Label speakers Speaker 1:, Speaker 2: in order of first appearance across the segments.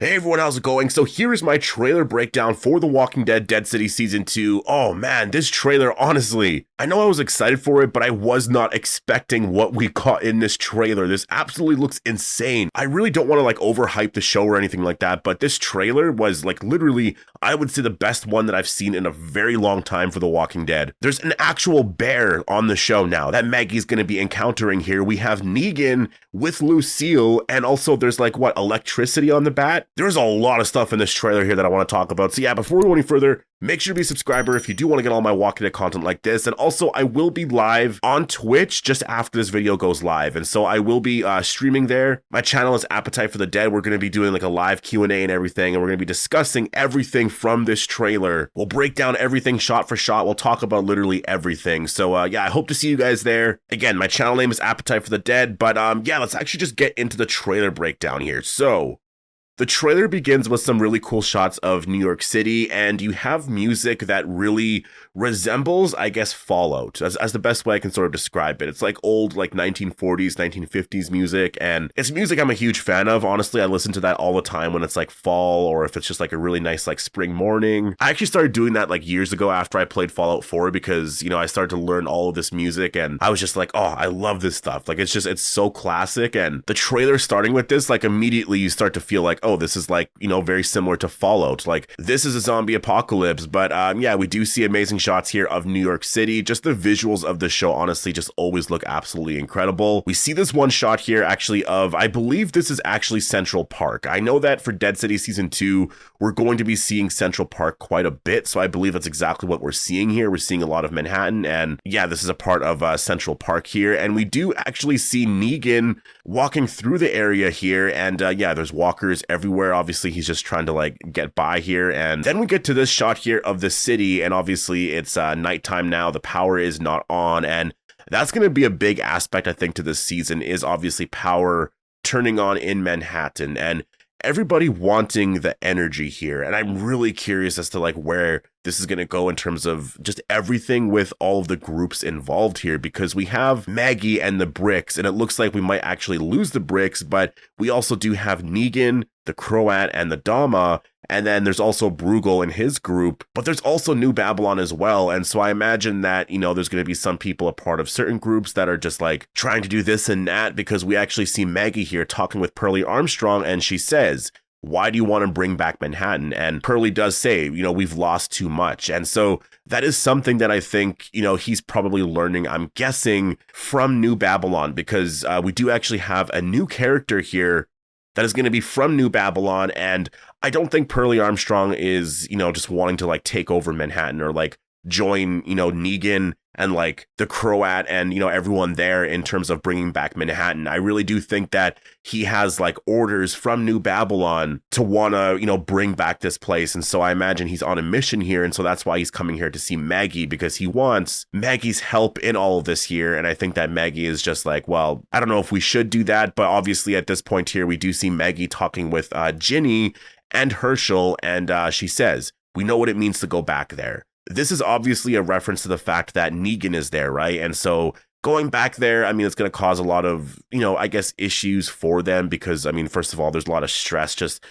Speaker 1: Hey everyone, how's it going? So here is my trailer breakdown for The Walking Dead Dead City Season 2. Oh man, this trailer, honestly, I know I was excited for it, but I was not expecting what we got in this trailer. This absolutely looks insane. I really don't want to overhype the show or anything like that, but this trailer was literally, I would say, the best one that I've seen in a very long time for The Walking Dead. There's an actual bear on the show now that Maggie's going to be encountering here. We have Negan with Lucille, and also there's electricity on the bat. There's a lot of stuff in this trailer here that I want to talk about. So yeah, before we go any further, make sure to be a subscriber if you do want to get all my Walking Dead content like this. And also, I will be live on Twitch just after this video goes live. And so I will be streaming there. My channel is Appetite for the Dead. We're going to be doing a live Q&A and everything. And we're going to be discussing everything from this trailer. We'll break down everything shot for shot. We'll talk about literally everything. So yeah, I hope to see you guys there. Again, my channel name is Appetite for the Dead. But yeah, let's actually just get into the trailer breakdown here. So the trailer begins with some really cool shots of New York City, and you have music that really resembles, I guess, Fallout, as the best way I can sort of describe it. It's old 1940s, 1950s music, and it's music I'm a huge fan of. Honestly, I listen to that all the time when it's fall, or if it's just a really nice spring morning. I actually started doing that years ago after I played Fallout 4 because, I started to learn all of this music, and I was just oh, I love this stuff. It's so classic, and the trailer starting with this, immediately you start to feel oh, this is very similar to Fallout. This is a zombie apocalypse, but yeah, we do see amazing shots here of New York City. Just the visuals of the show, honestly, just always look absolutely incredible. We see this one shot here actually of, I believe this is actually Central Park. I know that for Dead City Season 2, we're going to be seeing Central Park quite a bit, so I believe that's exactly what we're seeing here. We're seeing a lot of Manhattan, and yeah, this is a part of Central Park here, and we do actually see Negan walking through the area here, and yeah, there's walkers everywhere. Obviously, he's just trying to get by here, and then we get to this shot here of the city, and obviously it's nighttime now. The power is not on, and that's going to be a big aspect, I think, to this season, is obviously power turning on in Manhattan, and everybody wanting the energy here. And I'm really curious as to where this is going to go in terms of just everything with all of the groups involved here, because we have Maggie and the Bricks, and it looks like we might actually lose the Bricks, but we also do have Negan, the Croat, and the Dama, and then there's also Bruegel and his group, but there's also New Babylon as well. And so I imagine that, there's going to be some people a part of certain groups that are just trying to do this and that, because we actually see Maggie here talking with Perlie Armstrong, and she says, why do you want to bring back Manhattan? And Perlie does say, we've lost too much. And so that is something that I think, he's probably learning, I'm guessing, from New Babylon, because we do actually have a new character here that is going to be from New Babylon. And I don't think Perlie Armstrong is, just wanting to take over Manhattan or join, Negan and the Croat and, everyone there in terms of bringing back Manhattan. I really do think that he has orders from New Babylon to want to, bring back this place. And so I imagine he's on a mission here. And so that's why he's coming here to see Maggie, because he wants Maggie's help in all of this here. And I think that Maggie is just well, I don't know if we should do that, but obviously at this point here, we do see Maggie talking with Ginny and Hershel. And she says, we know what it means to go back there. This is obviously a reference to the fact that Negan is there, right? And so going back there, I mean, it's going to cause a lot of, I guess, issues for them, because, I mean, first of all, there's a lot of stress just,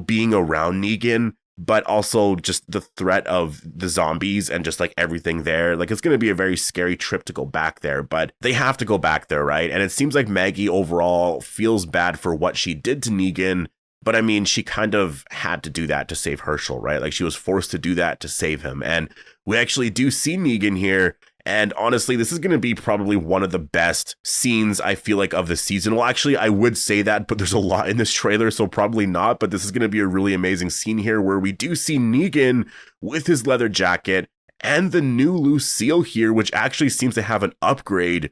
Speaker 1: being around Negan, but also just the threat of the zombies and just everything there. It's going to be a very scary trip to go back there, but they have to go back there, right? And it seems like Maggie overall feels bad for what she did to Negan. But I mean, she kind of had to do that to save Hershel, right? She was forced to do that to save him. And we actually do see Negan here. And honestly, this is going to be probably one of the best scenes, I feel of the season. Well, actually, I would say that, but there's a lot in this trailer, so probably not. But this is going to be a really amazing scene here where we do see Negan with his leather jacket and the new Lucille here, which actually seems to have an upgrade.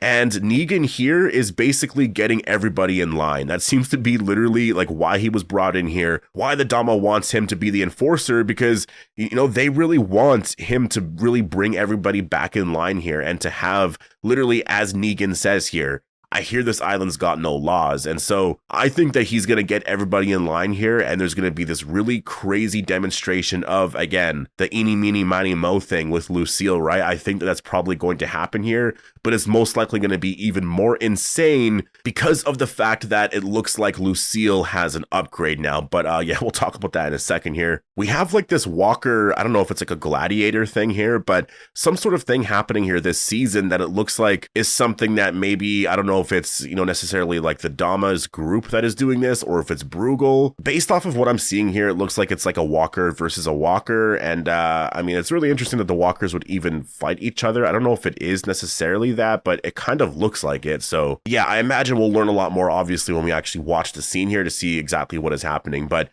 Speaker 1: And Negan here is basically getting everybody in line. That seems to be literally why he was brought in here, why the Dama wants him to be the enforcer, because, they really want him to really bring everybody back in line here and to have literally, as Negan says here, I hear this island's got no laws. And so I think that he's going to get everybody in line here, and there's going to be this really crazy demonstration of, again, the eeny, meeny, miny, mo thing with Lucille, right? I think that that's probably going to happen here, but it's most likely going to be even more insane because of the fact that it looks like Lucille has an upgrade now. But yeah, we'll talk about that in a second here. We have like this walker, I don't know if it's like a gladiator thing here, but some sort of thing happening here this season that it looks like is something that maybe, I don't know if it's, necessarily like the Dama's group that is doing this, or if it's Bruegel. Based off of what I'm seeing here, it looks like it's like a walker versus a walker. And I mean, it's really interesting that the walkers would even fight each other. I don't know if it is necessarily that, but it kind of looks like it. So yeah, I imagine we'll learn a lot more, obviously, when we actually watch the scene here to see exactly what is happening. But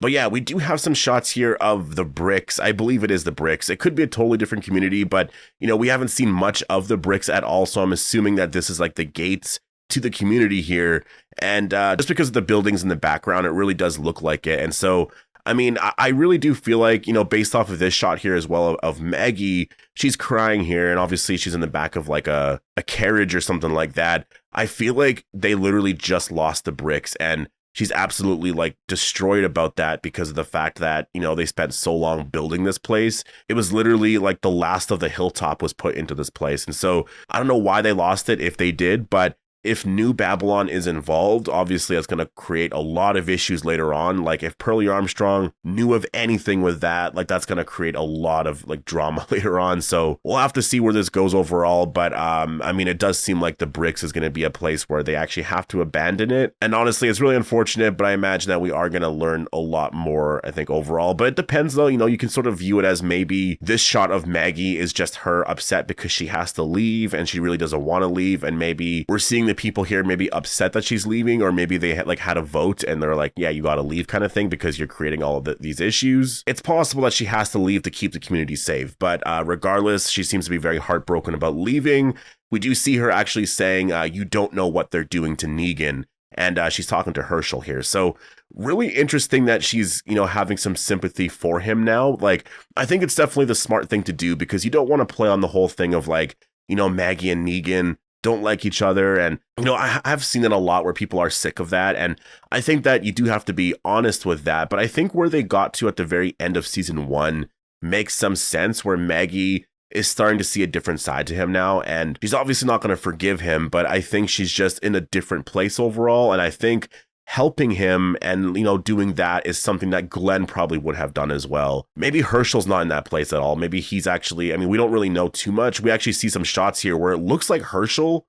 Speaker 1: yeah, we do have some shots here of the bricks. I believe it is the bricks. It could be a totally different community, but we haven't seen much of the bricks at all. So I'm assuming that this is like the gates to the community here. And just because of the buildings in the background, it really does look like it. And so, I mean, I really do feel like, based off of this shot here as well of Maggie, she's crying here. And obviously she's in the back of like a carriage or something like that. I feel like they literally just lost the bricks, and she's absolutely like destroyed about that because of the fact that, they spent so long building this place. It was literally like the last of the hilltop was put into this place. And so I don't know why they lost it, if they did, but if New Babylon is involved, obviously that's going to create a lot of issues later on. Like if Perlie Armstrong knew of anything with that, like that's going to create a lot of like drama later on. So we'll have to see where this goes overall. But I mean, it does seem like the bricks is going to be a place where they actually have to abandon it. And honestly, it's really unfortunate, but I imagine that we are going to learn a lot more, I think, overall. But it depends though, you can sort of view it as maybe this shot of Maggie is just her upset because she has to leave and she really doesn't want to leave. And maybe we're seeing the people here maybe upset that she's leaving, or maybe they had a vote and they're like, yeah, you got to leave kind of thing because you're creating all of these issues. It's possible that she has to leave to keep the community safe, but regardless, she seems to be very heartbroken about leaving. We do see her actually saying, you don't know what they're doing to Negan. And she's talking to Hershel here. So really interesting that she's, having some sympathy for him now. Like, I think it's definitely the smart thing to do because you don't want to play on the whole thing of like, Maggie and Negan don't like each other. And, I've seen it a lot where people are sick of that. And I think that you do have to be honest with that. But I think where they got to at the very end of season 1 makes some sense, where Maggie is starting to see a different side to him now. And she's obviously not going to forgive him, but I think she's just in a different place overall. And I think helping him and, doing that is something that Glenn probably would have done as well. Maybe Hershel's not in that place at all. Maybe he's actually, we don't really know too much. We actually see some shots here where it looks like Hershel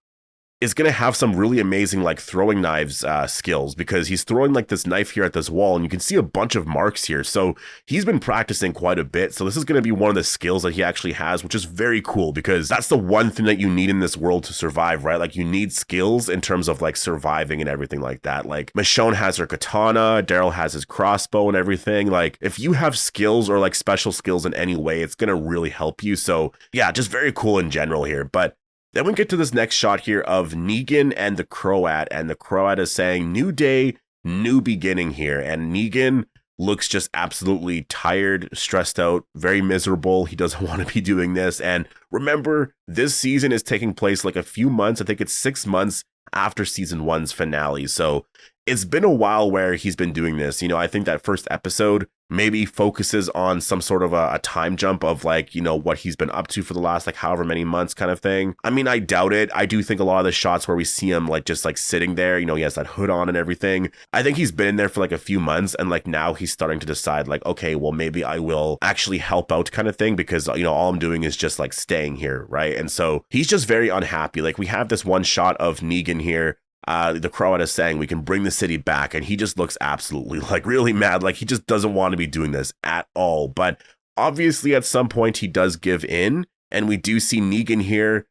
Speaker 1: is going to have some really amazing like throwing knives skills, because he's throwing like this knife here at this wall and you can see a bunch of marks here. So he's been practicing quite a bit. So this is going to be one of the skills that he actually has, which is very cool because that's the one thing that you need in this world to survive, right? Like you need skills in terms of like surviving and everything like that. Like Michonne has her katana, Daryl has his crossbow and everything. Like if you have skills or like special skills in any way, it's going to really help you. So yeah, just very cool in general here. But then we get to this next shot here of Negan and the Croat, and the Croat is saying, new day, new beginning here. And Negan looks just absolutely tired, stressed out, very miserable. He doesn't want to be doing this. And remember, this season is taking place like a few months. I think it's 6 months after season 1's finale. So it's been a while where he's been doing this. I think that first episode maybe focuses on some sort of a time jump of like, what he's been up to for the last like however many months kind of thing. I doubt it. I do think a lot of the shots where we see him like just like sitting there, he has that hood on and everything. I think he's been in there for like a few months, and like now he's starting to decide like, okay, well maybe I will actually help out kind of thing, because all I'm doing is just like staying here, right? And so he's just very unhappy. Like we have this one shot of Negan here. The Croat is saying we can bring the city back, and he just looks absolutely like really mad. Like he just doesn't want to be doing this at all. But obviously at some point he does give in, and we do see Negan here.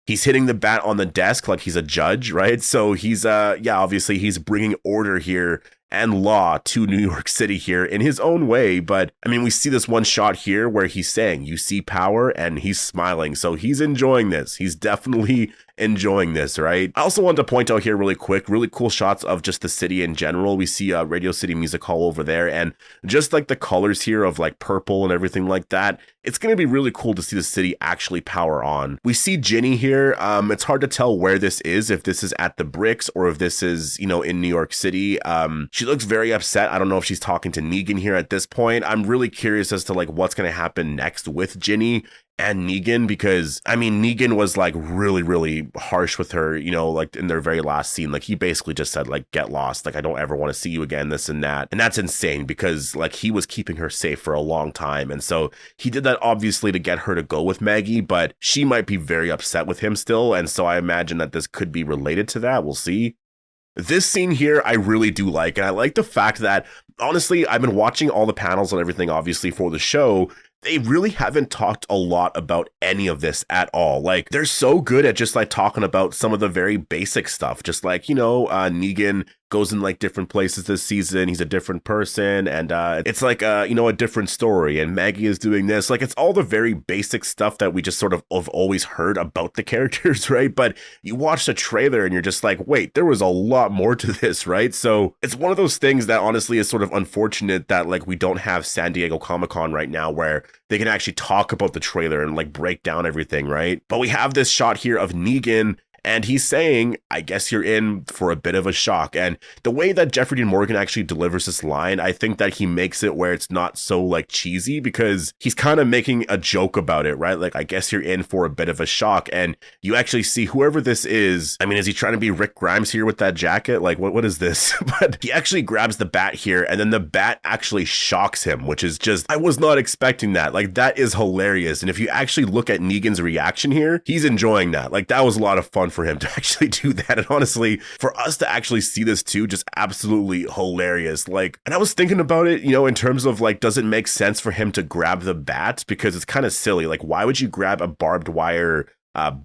Speaker 1: He's hitting the bat on the desk like he's a judge, right? So he's obviously he's bringing order here. and law to New York City here in his own way. But I mean, we see this one shot here where he's saying, you see power, and he's smiling. So he's enjoying this. He's definitely enjoying this, right? I also wanted to point out here really quick, really cool shots of just the city in general. We see Radio City Music Hall over there, and just like the colors here of like purple and everything like that, it's going to be really cool to see the city actually power on. We see Ginny here. It's hard to tell where this is, if this is at the Bricks or if this is, you know, in New York City. She looks very upset. I don't know if she's talking to Negan here at this point. I'm really curious as to like what's going to happen next with Ginny and Negan, because I mean, Negan was like really harsh with her, you know, like in their very last scene. Like he basically just said like, get lost, like I don't ever want to see you again, this and that. And that's insane, because like he was keeping her safe for a long time, and so he did that obviously to get her to go with Maggie, but she might be very upset with him still, and so I imagine that this could be related to that. We'll see. This scene here I really do like, and I like the fact that honestly I've been watching all the panels and everything obviously for the show. They really haven't talked a lot about any of this at all. Like, they're so good at just like talking about some of the very basic stuff. Just like, you know, Negan goes in like different places this season. He's a different person, and it's like, you know, a different story. And Maggie is doing this. Like, it's all the very basic stuff that we just sort of have always heard about the characters, right? But you watch the trailer and you're just like, wait, there was a lot more to this, right? So it's one of those things that honestly is sort of unfortunate that like we don't have San Diego Comic-Con right now where they can actually talk about the trailer and like break down everything, right? But we have this shot here of Negan, and he's saying, I guess you're in for a bit of a shock. And the way that Jeffrey Dean Morgan actually delivers this line, I think that he makes it where it's not so like cheesy, because he's kind of making a joke about it, right? Like, I guess you're in for a bit of a shock. And you actually see whoever this is. I mean, is he trying to be Rick Grimes here with that jacket? Like, what is this? But he actually grabs the bat here, and then the bat actually shocks him, which is just, I was not expecting that. Like, that is hilarious. And if you actually look at Negan's reaction here, he's enjoying that. Like, that was a lot of fun for him to actually do that. And honestly, for us to actually see this too, just absolutely hilarious. Like, and I was thinking about it, you know, in terms of like, does it make sense for him to grab the bat? Because it's kind of silly. Like, why would you grab a barbed wire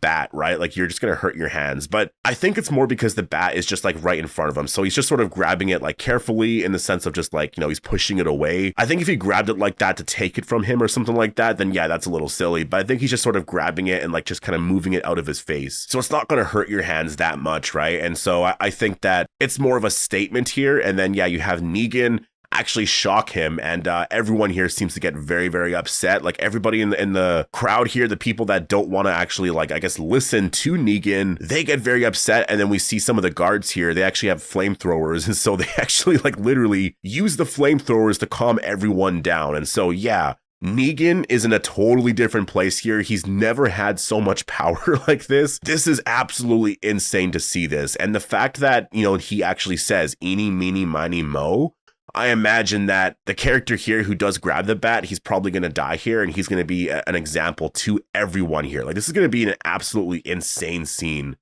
Speaker 1: bat, right? Like, you're just gonna hurt your hands. But I think it's more because the bat is just like right in front of him, so he's just sort of grabbing it like carefully, in the sense of just like, you know, he's pushing it away. I think if he grabbed it like that to take it from him or something like that, then yeah, that's a little silly. But I think he's just sort of grabbing it and like just kind of moving it out of his face, so it's not gonna hurt your hands that much, right? And so I think that it's more of a statement here. And then yeah, you have Negan actually shock him, and everyone here seems to get very upset. Like, everybody in the crowd here, the people that don't want to actually like, I guess, listen to Negan, they get very upset. And then we see some of the guards here, they actually have flamethrowers, and so they actually like literally use the flamethrowers to calm everyone down. And so yeah, Negan is in a totally different place here. He's never had so much power like this. This is absolutely insane to see this. And the fact that, you know, he actually says eeny meeny miny mo, I imagine that the character here who does grab the bat, he's probably going to die here, and he's going to be an example to everyone here. Like, this is going to be an absolutely insane scene.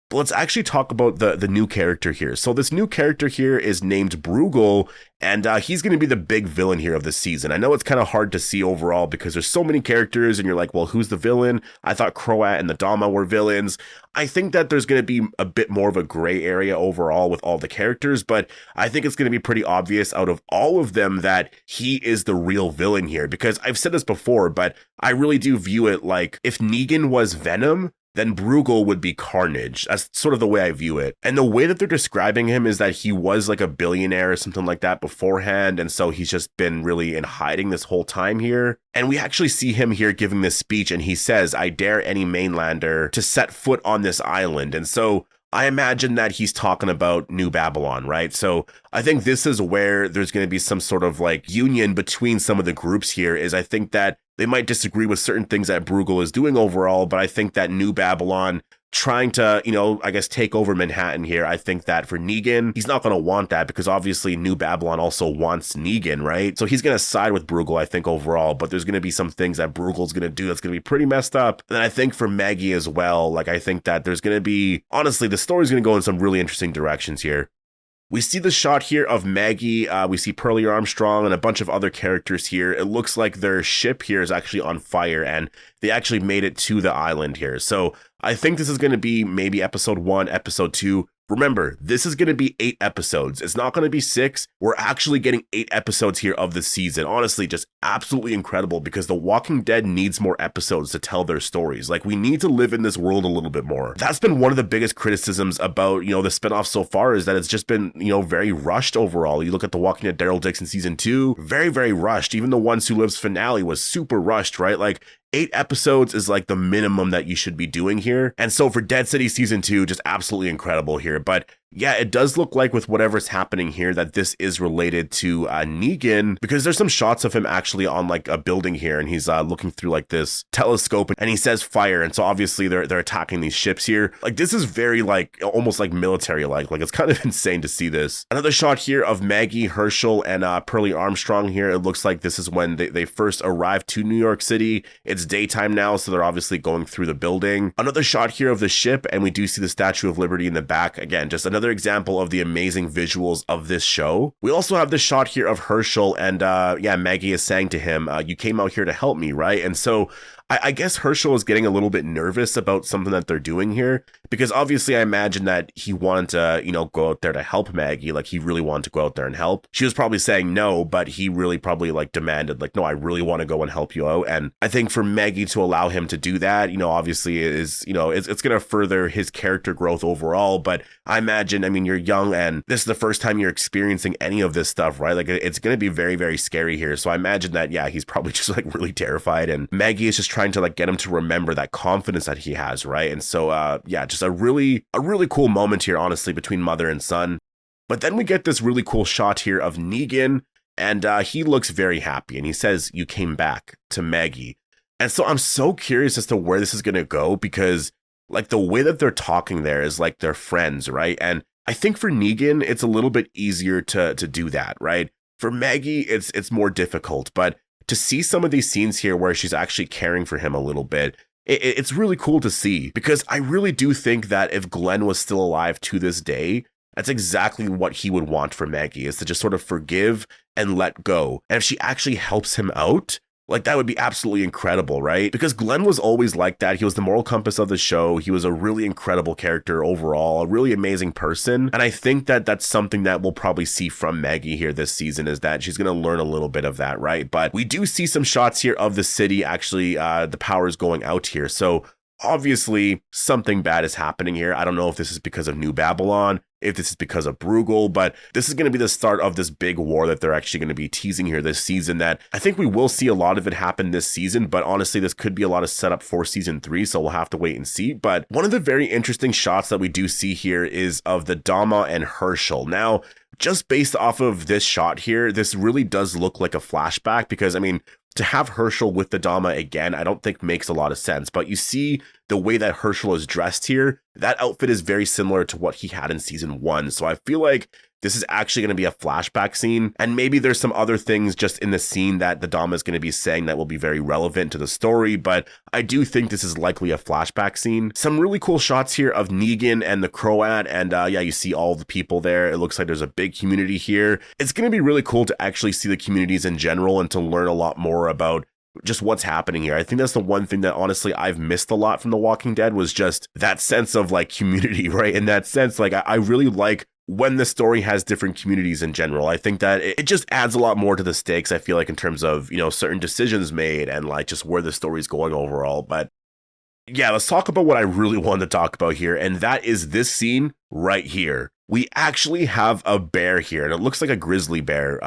Speaker 1: But let's actually talk about the new character here. So this new character here is named Bruegel, and he's going to be the big villain here of the season. I know it's kind of hard to see overall because there's so many characters, and you're like, well, who's the villain? I thought Croat and the Dama were villains. I think that there's going to be a bit more of a gray area overall with all the characters, but I think it's going to be pretty obvious out of all of them that he is the real villain here, because I've said this before, but I really do view it like if Negan was Venom, then Bruegel would be Carnage. That's sort of the way I view it. And the way that they're describing him is that he was like a billionaire or something like that beforehand, and so he's just been really in hiding this whole time here. And we actually see him here giving this speech, and he says, I dare any mainlander to set foot on this island. And so I imagine that he's talking about New Babylon, right? So I think this is where there's going to be some sort of like union between some of the groups here. Is I think that they might disagree with certain things that Bruegel is doing overall, but I think that New Babylon trying to, you know, I guess take over Manhattan here, I think that for Negan, he's not going to want that, because obviously New Babylon also wants Negan, right? So he's going to side with Bruegel, I think, overall, but there's going to be some things that Bruegel's going to do that's going to be pretty messed up. And I think for Maggie as well, like, I think that there's going to be, honestly, the story's going to go in some really interesting directions here. We see the shot here of Maggie, we see Perlie Armstrong and a bunch of other characters here. It looks like their ship here is actually on fire, and they actually made it to the island here. So I think this is going to be maybe episode 1, episode 2. Remember, this is going to be 8 episodes. It's not going to be 6. We're actually getting 8 episodes here of the season. Honestly, just absolutely incredible because The Walking Dead needs more episodes to tell their stories. Like, we need to live in this world a little bit more. That's been one of the biggest criticisms about, the spinoff so far is that it's just been, very rushed overall. You look at The Walking Dead Daryl Dixon season 2, very, very rushed. Even The Ones Who Lives finale was super rushed, right? Like, 8 episodes is like the minimum that you should be doing here. And so for Dead City season 2, just absolutely incredible here. But yeah, it does look like with whatever's happening here that this is related to Negan, because there's some shots of him actually on like a building here, and he's looking through like this telescope, and he says fire, and so obviously they're attacking these ships here. Like, this is very like almost like military like it's kind of insane to see this. Another shot here of Maggie, Hershel, and Perlie Armstrong here. It looks like this is when they first arrived to New York City. It's daytime now, so they're obviously going through the building. Another shot here of the ship, and we do see the Statue of Liberty in the back. Again, just another example of the amazing visuals of this show. We also have this shot here of Hershel, and Maggie is saying to him, you came out here to help me, right? And so I guess Hershel is getting a little bit nervous about something that they're doing here, because obviously I imagine that he wanted to, go out there to help Maggie. Like, he really wanted to go out there and help. She was probably saying no, but he really probably like demanded, like, no, I really want to go and help you out. And I think for Maggie to allow him to do that, obviously is, it's going to further his character growth overall. But I imagine, you're young and this is the first time you're experiencing any of this stuff, right? Like, it's going to be very, very scary here. So I imagine that, yeah, he's probably just like really terrified, and Maggie is just trying to like get him to remember that confidence that he has, right? And so just a really cool moment here, honestly, between mother and son. But then we get this really cool shot here of Negan, and he looks very happy, and he says, you came back, to Maggie. And so I'm so curious as to where this is going to go, because like the way that they're talking there is like they're friends, right? And I think for Negan, it's a little bit easier to do that, right? For Maggie, it's more difficult, but to see some of these scenes here where she's actually caring for him a little bit, it's really cool to see, because I really do think that if Glenn was still alive to this day, that's exactly what he would want for Maggie, is to just sort of forgive and let go. And if she actually helps him out, like, that would be absolutely incredible, right? Because Glenn was always like that. He was the moral compass of the show. He was a really incredible character overall, a really amazing person. And I think that that's something that we'll probably see from Maggie here this season, is that she's going to learn a little bit of that, right? But we do see some shots here of the city, actually, the power is going out here. So obviously something bad is happening here. I don't know if this is because of New Babylon, if this is because of Bruegel, but this is going to be the start of this big war that they're actually going to be teasing here this season, that I think we will see a lot of it happen this season, but honestly, this could be a lot of setup for season 3, so we'll have to wait and see. But one of the very interesting shots that we do see here is of the Dama and Hershel. Now, just based off of this shot here, this really does look like a flashback, because to have Hershel with the Dama again, I don't think makes a lot of sense. But you see the way that Hershel is dressed here, that outfit is very similar to what he had in season 1. So I feel like this is actually going to be a flashback scene. And maybe there's some other things just in the scene that the Dama is going to be saying that will be very relevant to the story. But I do think this is likely a flashback scene. Some really cool shots here of Negan and the Croat. And you see all the people there. It looks like there's a big community here. It's going to be really cool to actually see the communities in general and to learn a lot more about just what's happening here. I think that's the one thing that honestly I've missed a lot from The Walking Dead, was just that sense of like community, right? In that sense, like I really like when the story has different communities in general. I think that it just adds a lot more to the stakes, I feel like, in terms of, certain decisions made and like just where the story's going overall. But yeah, let's talk about what I really wanted to talk about here, and that is this scene right here. We actually have a bear here, and it looks like a grizzly bear.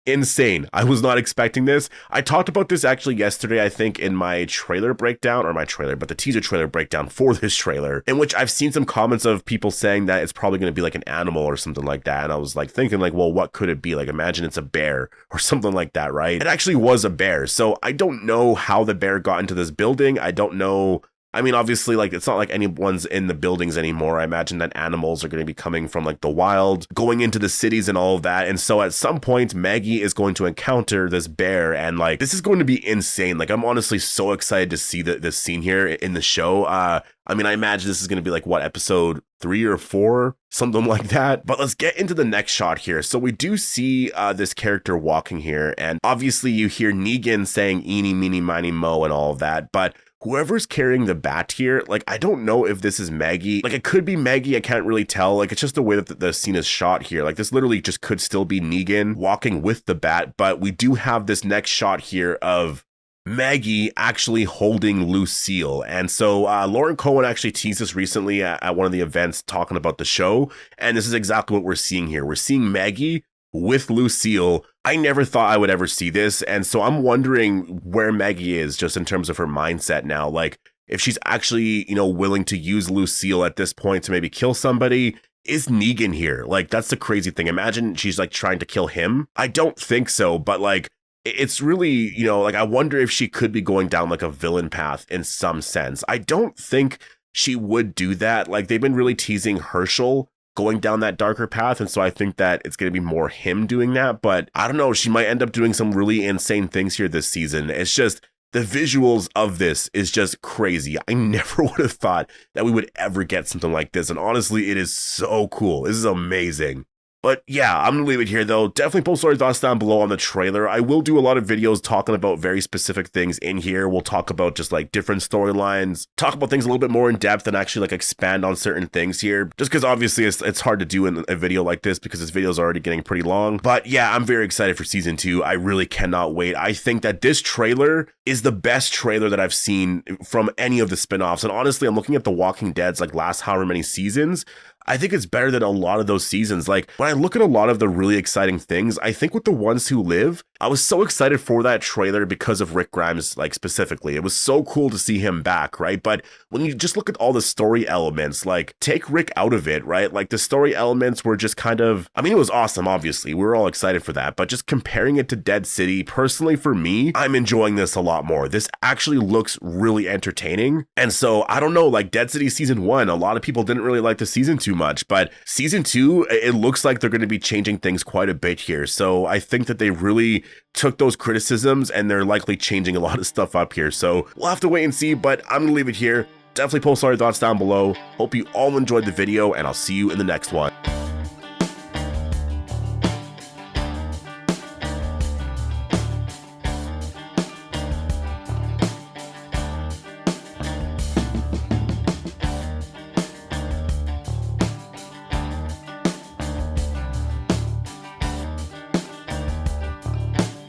Speaker 1: Insane. I was not expecting this. I talked about this actually yesterday, I think, in my trailer breakdown, but the teaser trailer breakdown for this trailer, in which I've seen some comments of people saying that it's probably going to be like an animal or something like that. And I was like thinking like, well, what could it be? Like, imagine it's a bear or something like that, right? It actually was a bear. So I don't know how the bear got into this building. I don't know. Obviously, like, it's not like anyone's in the buildings anymore. I imagine that animals are going to be coming from like the wild, going into the cities and all of that. And so at some point, Maggie is going to encounter this bear, and like, this is going to be insane. Like, I'm honestly so excited to see this scene here in the show. I imagine this is going to be like, what, episode 3 or 4, something like that. But let's get into the next shot here. So we do see this character walking here, and obviously you hear Negan saying eeny, meeny, miny, mo and all of that. But whoever's carrying the bat here, like, I don't know if this is Maggie. Like, it could be Maggie, I can't really tell. Like, it's just the way that the scene is shot here. Like, this literally just could still be Negan walking with the bat, but we do have this next shot here of Maggie actually holding Lucille. And so Lauren Cohen actually teased this recently at one of the events talking about the show, and this is exactly what we're seeing here. We're seeing Maggie with Lucille. I never thought I would ever see this, and so I'm wondering where Maggie is just in terms of her mindset now. Like, if she's actually, you know, willing to use Lucille at this point to maybe kill somebody. Is Negan here? Like, that's the crazy thing. Imagine she's like trying to kill him. I don't think so, but like, it's really, you know, like, I wonder if she could be going down like a villain path in some sense. I don't think she would do that. Like, they've been really teasing Hershel going down that darker path, and so I think that it's going to be more him doing that, but I don't know, she might end up doing some really insane things here this season. It's just, the visuals of this is just crazy. I never would have thought that we would ever get something like this, and honestly, it is so cool. This is amazing. But yeah, I'm gonna leave it here though. Definitely post your thoughts down below on the trailer. I will do a lot of videos talking about very specific things in here. We'll talk about just like different storylines, talk about things a little bit more in depth and actually like expand on certain things here. Just because obviously it's hard to do in a video like this because this video is already getting pretty long. But yeah, I'm very excited for season 2. I really cannot wait. I think that this trailer is the best trailer that I've seen from any of the spinoffs. And honestly, I'm looking at The Walking Dead's like last however many seasons. I think it's better than a lot of those seasons. Like, when I look at a lot of the really exciting things, I think with The Ones Who Live, I was so excited for that trailer because of Rick Grimes, like, specifically. It was so cool to see him back, right? But when you just look at all the story elements, like, take Rick out of it, right? Like, the story elements were just kind of, I mean, it was awesome, obviously. We were all excited for that. But just comparing it to Dead City, personally for me, I'm enjoying this a lot more. This actually looks really entertaining. And so, I don't know, like, Dead City Season 1, a lot of people didn't really like the season too much, but season 2, it looks like they're going to be changing things quite a bit here. So I think that they really took those criticisms and they're likely changing a lot of stuff up here. So we'll have to wait and see, but I'm going to leave it here. Definitely post all your thoughts down below. Hope you all enjoyed the video, and I'll see you in the next one.